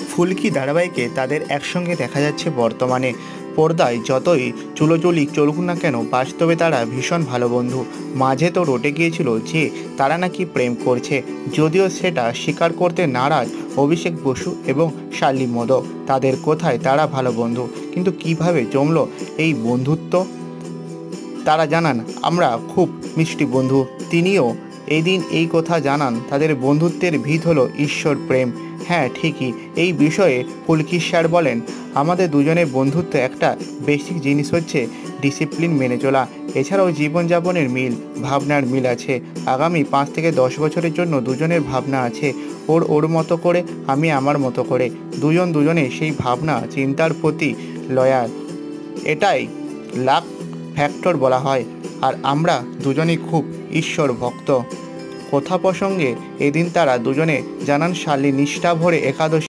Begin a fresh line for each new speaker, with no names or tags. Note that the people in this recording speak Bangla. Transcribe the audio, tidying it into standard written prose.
ফুলকি ধারাবাহিকে তাদের একসঙ্গে দেখা যাচ্ছে বর্তমানে। পর্দায় যতই চুলোচুলি চলুক না কেন, বাস্তবে তারা ভীষণ ভালো বন্ধু। মাঝে তো রটে গিয়েছিল যে তারা নাকি প্রেম করছে, যদিও সেটা স্বীকার করতে নারাজ অভিষেক বসু এবং শার্লি মোদক। তাদের কোথায় তারা ভালো বন্ধু, কিন্তু কিভাবে জমলো এই বন্ধুত্ব তারা জানান, আমরা খুব মিষ্টি বন্ধু। তিনিও এদিন এই কথা জানান, তাদের বন্ধুত্বের ভিত হলো ঈশ্বর প্রেম। হ্যাঁ, ঠিকই। এই বিষয়ে ফুলকি স্যার বলেন, আমাদের দুজনের বন্ধুত্ব একটা বেসিক জিনিস হচ্ছে ডিসিপ্লিন মেনে চলা। এছাড়াও জীবনযাপনের মিল, ভাবনার মিল আছে। আগামী 5 থেকে 10 বছরের জন্য দুজনের ভাবনা আছে। ওর মতো করে, আমি আমার মতো করে। দুজনে সেই ভাবনা চিন্তার প্রতি লয়াল। এটাই লাভ ফ্যাক্টর বলা হয়। আর আমরা দুজনেই খুব ঈশ্বর ভক্ত। কথা প্রসঙ্গে এদিন তারা দুজনে জানান, শার্লি নিষ্ঠা ভরে একাদশী